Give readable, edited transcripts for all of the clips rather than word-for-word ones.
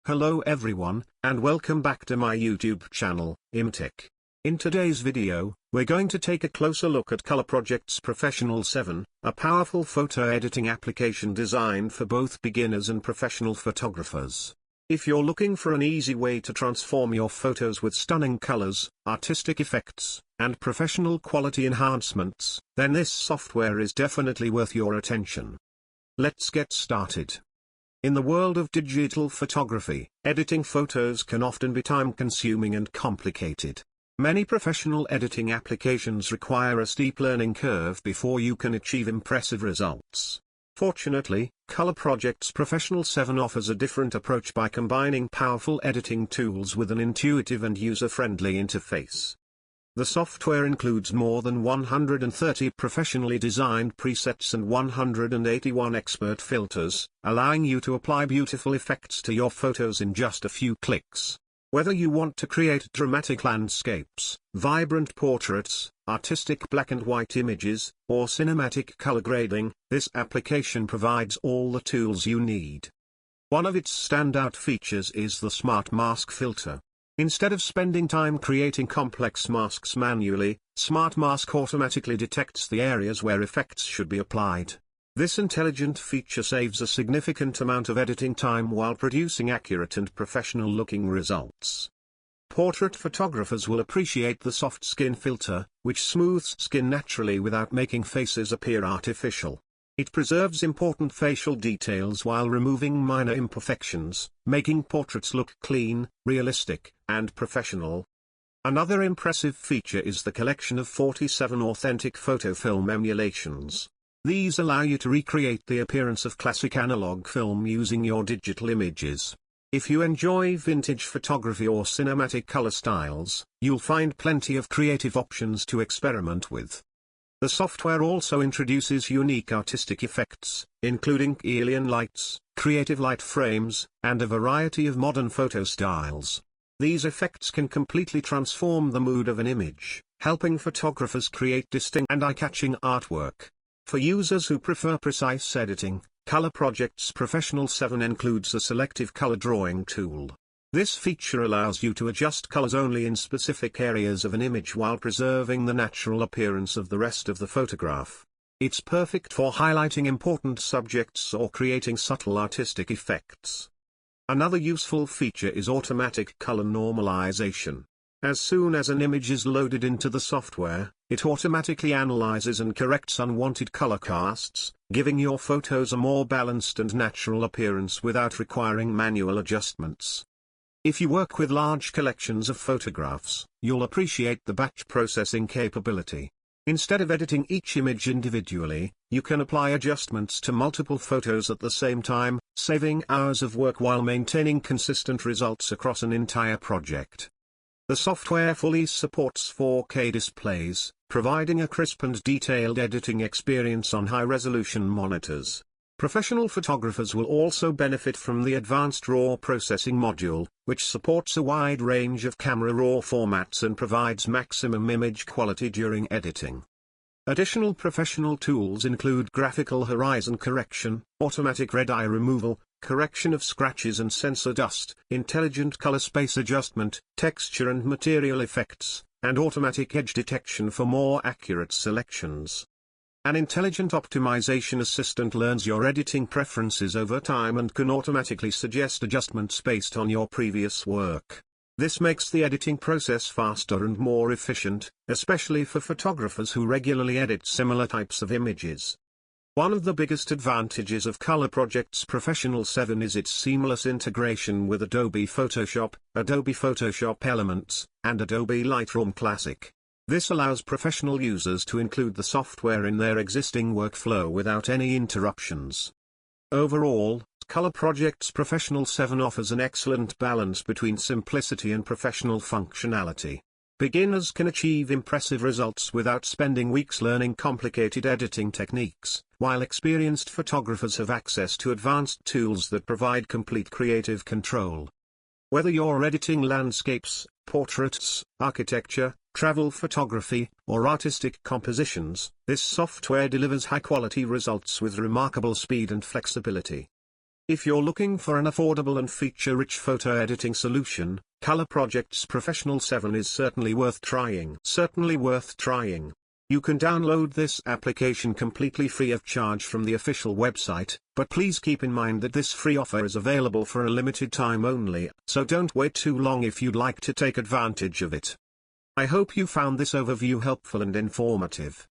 Hello everyone, and welcome back to my YouTube channel, EMTECH. In today's video, we're going to take a closer look at Color Project's Professional 7, a powerful photo editing application designed for both beginners and professional photographers. If you're looking for an easy way to transform your photos with stunning colors, artistic effects, and professional quality enhancements, then this software is definitely worth your attention. Let's get started. In the world of digital photography, editing photos can often be time-consuming and complicated. Many professional editing applications require a steep learning curve before you can achieve impressive results. Fortunately, Color Project's Professional 7 offers a different approach by combining powerful editing tools with an intuitive and user-friendly interface. The software includes more than 130 professionally designed presets and 181 expert filters, allowing you to apply beautiful effects to your photos in just a few clicks. Whether you want to create dramatic landscapes, vibrant portraits, artistic black and white images, or cinematic color grading, this application provides all the tools you need. One of its standout features is the SmartMask filter. Instead of spending time creating complex masks manually, SmartMask automatically detects the areas where effects should be applied. This intelligent feature saves a significant amount of editing time while producing accurate and professional-looking results. Portrait photographers will appreciate the soft skin filter, which smooths skin naturally without making faces appear artificial. It preserves important facial details while removing minor imperfections, making portraits look clean, realistic, and professional. Another impressive feature is the collection of 47 authentic photo film emulations. These allow you to recreate the appearance of classic analog film using your digital images. If you enjoy vintage photography or cinematic color styles, you'll find plenty of creative options to experiment with. The software also introduces unique artistic effects, including alien lights, creative light frames, and a variety of modern photo styles. These effects can completely transform the mood of an image, helping photographers create distinct and eye-catching artwork. For users who prefer precise editing, Color Project's Professional 7 includes a selective color drawing tool. This feature allows you to adjust colors only in specific areas of an image while preserving the natural appearance of the rest of the photograph. It's perfect for highlighting important subjects or creating subtle artistic effects. Another useful feature is automatic color normalization. As soon as an image is loaded into the software, it automatically analyzes and corrects unwanted color casts, giving your photos a more balanced and natural appearance without requiring manual adjustments. If you work with large collections of photographs, you'll appreciate the batch processing capability. Instead of editing each image individually, you can apply adjustments to multiple photos at the same time, saving hours of work while maintaining consistent results across an entire project. The software fully supports 4K displays, providing a crisp and detailed editing experience on high-resolution monitors. Professional photographers will also benefit from the Advanced RAW Processing module, which supports a wide range of camera RAW formats and provides maximum image quality during editing. Additional professional tools include graphical horizon correction, automatic red eye removal, correction of scratches and sensor dust, intelligent color space adjustment, texture and material effects, and automatic edge detection for more accurate selections. An intelligent optimization assistant learns your editing preferences over time and can automatically suggest adjustments based on your previous work. This makes the editing process faster and more efficient, especially for photographers who regularly edit similar types of images. One of the biggest advantages of Color Project's Professional 7 is its seamless integration with Adobe Photoshop, Adobe Photoshop Elements, and Adobe Lightroom Classic. This allows professional users to include the software in their existing workflow without any interruptions. Overall, Color Project's Professional 7 offers an excellent balance between simplicity and professional functionality. Beginners can achieve impressive results without spending weeks learning complicated editing techniques, while experienced photographers have access to advanced tools that provide complete creative control. Whether you're editing landscapes, portraits, architecture, travel photography, or artistic compositions, this software delivers high-quality results with remarkable speed and flexibility. If you're looking for an affordable and feature-rich photo editing solution, Color Projects Professional 7 is certainly worth trying. You can download this application completely free of charge from the official website, but please keep in mind that this free offer is available for a limited time only, so don't wait too long if you'd like to take advantage of it. I hope you found this overview helpful and informative.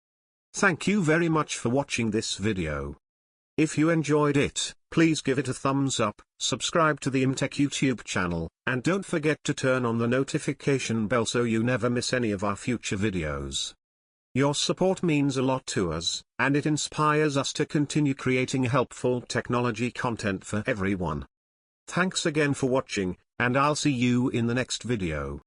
Thank you very much for watching this video. If you enjoyed it, please give it a thumbs up, subscribe to the EMTECH YouTube channel, and don't forget to turn on the notification bell so you never miss any of our future videos. Your support means a lot to us, and it inspires us to continue creating helpful technology content for everyone. Thanks again for watching, and I'll see you in the next video.